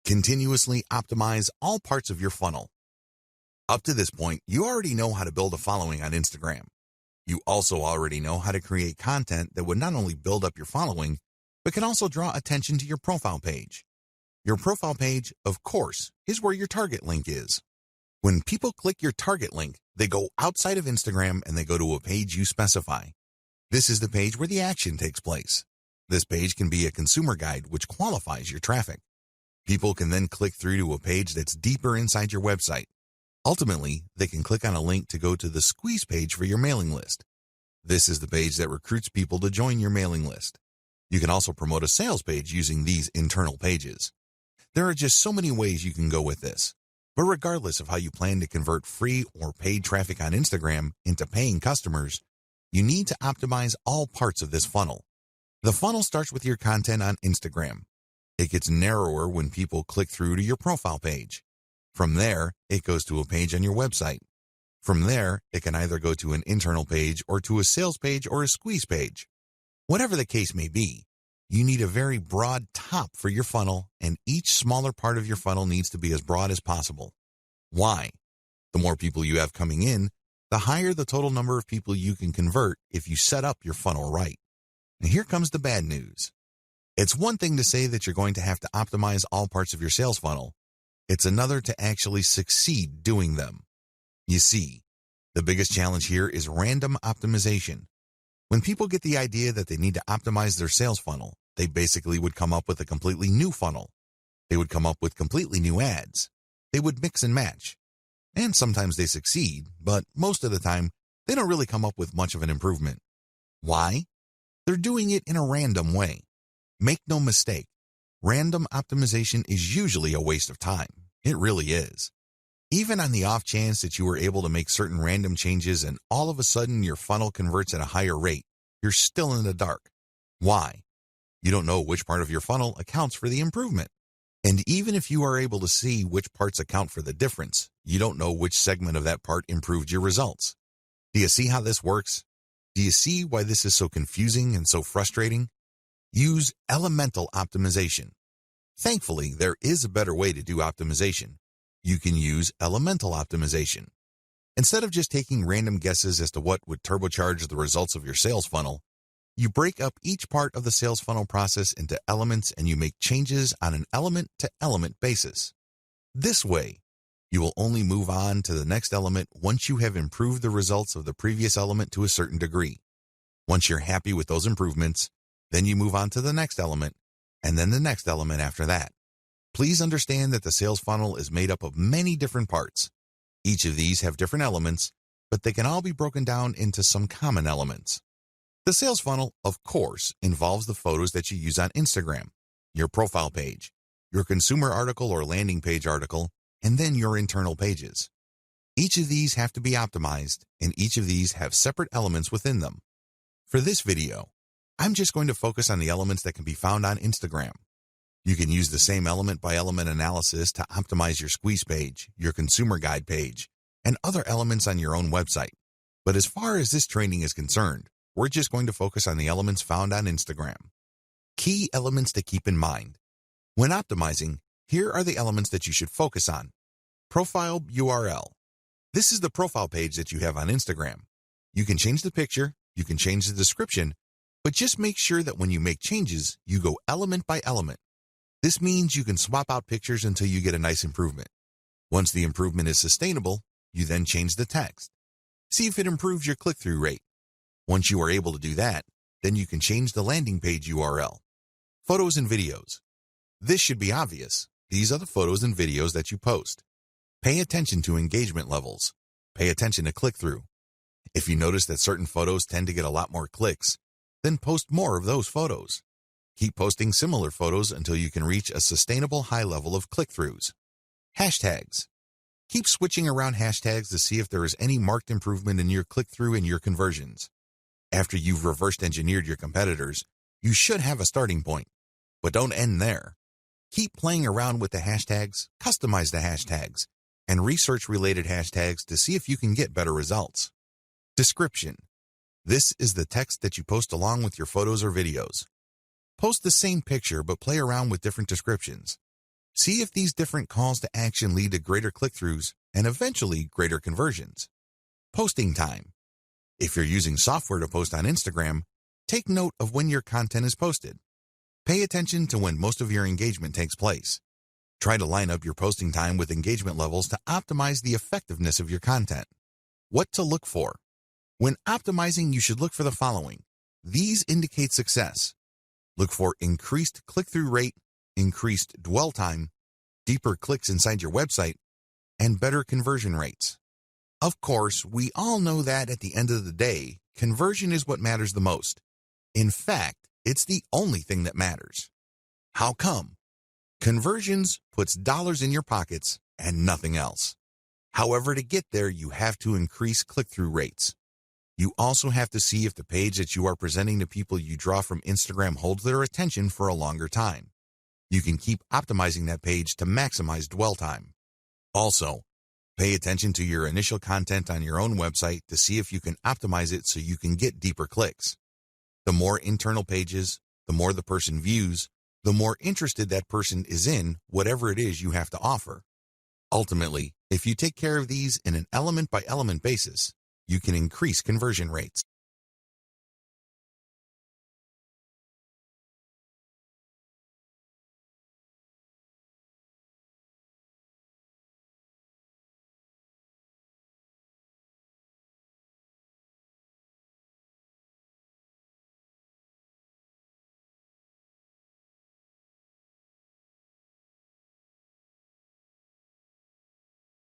Continuously optimize all parts of your funnel. Up to this point, you already know how to build a following on Instagram. You also already know how to create content that would not only build up your following, but can also draw attention to your profile page. Your profile page, of course, is where your target link is. When people click your target link, they go outside of Instagram and they go to a page you specify. This is the page where the action takes place. This page can be a consumer guide which qualifies your traffic. People can then click through to a page that's deeper inside your website. Ultimately, they can click on a link to go to the squeeze page for your mailing list. This is the page that recruits people to join your mailing list. You can also promote a sales page using these internal pages. There are just so many ways you can go with this. But regardless of how you plan to convert free or paid traffic on Instagram into paying customers, you need to optimize all parts of this funnel. The funnel starts with your content on Instagram. It gets narrower when people click through to your profile page. From there, it goes to a page on your website. From there, it can either go to an internal page or to a sales page or a squeeze page. Whatever the case may be, you need a very broad top for your funnel, and each smaller part of your funnel needs to be as broad as possible. Why? The more people you have coming in, the higher the total number of people you can convert if you set up your funnel right. And here comes the bad news. It's one thing to say that you're going to have to optimize all parts of your sales funnel. It's another to actually succeed doing them. You see, the biggest challenge here is random optimization. When people get the idea that they need to optimize their sales funnel, they basically would come up with a completely new funnel. They would come up with completely new ads. They would mix and match. And sometimes they succeed, but most of the time, they don't really come up with much of an improvement. Why? They're doing it in a random way. Make no mistake, random optimization is usually a waste of time. It really is. Even on the off chance that you were able to make certain random changes and all of a sudden your funnel converts at a higher rate, you're still in the dark. Why? You don't know which part of your funnel accounts for the improvement. And even if you are able to see which parts account for the difference, you don't know which segment of that part improved your results. Do you see how this works? Do you see why this is so confusing and so frustrating? Use elemental optimization. Thankfully, there is a better way to do optimization. You can use elemental optimization. Instead of just taking random guesses as to what would turbocharge the results of your sales funnel, you break up each part of the sales funnel process into elements and you make changes on an element-to-element basis. This way, you will only move on to the next element once you have improved the results of the previous element to a certain degree. Once you're happy with those improvements, then you move on to the next element, and then the next element after that. Please understand that the sales funnel is made up of many different parts. Each of these have different elements, but they can all be broken down into some common elements. The sales funnel, of course, involves the photos that you use on Instagram, your profile page, your consumer article or landing page article, and then your internal pages. Each of these have to be optimized, and each of these have separate elements within them. For this video, I'm just going to focus on the elements that can be found on Instagram. You can use the same element-by-element analysis to optimize your squeeze page, your consumer guide page, and other elements on your own website. But as far as this training is concerned, we're just going to focus on the elements found on Instagram. Key elements to keep in mind. When optimizing, here are the elements that you should focus on. Profile URL. This is the profile page that you have on Instagram. You can change the picture, you can change the description, but just make sure that when you make changes, you go element by element. This means you can swap out pictures until you get a nice improvement. Once the improvement is sustainable, you then change the text. See if it improves your click-through rate. Once you are able to do that, then you can change the landing page URL. Photos and videos. This should be obvious. These are the photos and videos that you post. Pay attention to engagement levels. Pay attention to click-through. If you notice that certain photos tend to get a lot more clicks, then post more of those photos. Keep posting similar photos until you can reach a sustainable high level of click-throughs. Hashtags. Keep switching around hashtags to see if there is any marked improvement in your click-through and your conversions. After you've reversed engineered your competitors, you should have a starting point. But don't end there. Keep playing around with the hashtags, customize the hashtags, and research related hashtags to see if you can get better results. Description. This is the text that you post along with your photos or videos. Post the same picture but play around with different descriptions. See if these different calls to action lead to greater click-throughs and eventually greater conversions. Posting time. If you're using software to post on Instagram, take note of when your content is posted. Pay attention to when most of your engagement takes place. Try to line up your posting time with engagement levels to optimize the effectiveness of your content. What to look for. When optimizing, you should look for the following. These indicate success. Look for increased click-through rate, increased dwell time, deeper clicks inside your website, and better conversion rates. Of course, we all know that at the end of the day, conversion is what matters the most. In fact, it's the only thing that matters. How come? Conversions puts dollars in your pockets and nothing else. However, to get there, you have to increase click-through rates. You also have to see if the page that you are presenting to people you draw from Instagram holds their attention for a longer time. You can keep optimizing that page to maximize dwell time. Also, pay attention to your initial content on your own website to see if you can optimize it so you can get deeper clicks. The more internal pages, the more the person views, the more interested that person is in whatever it is you have to offer. Ultimately, if you take care of these in an element-by-element basis, you can increase conversion rates.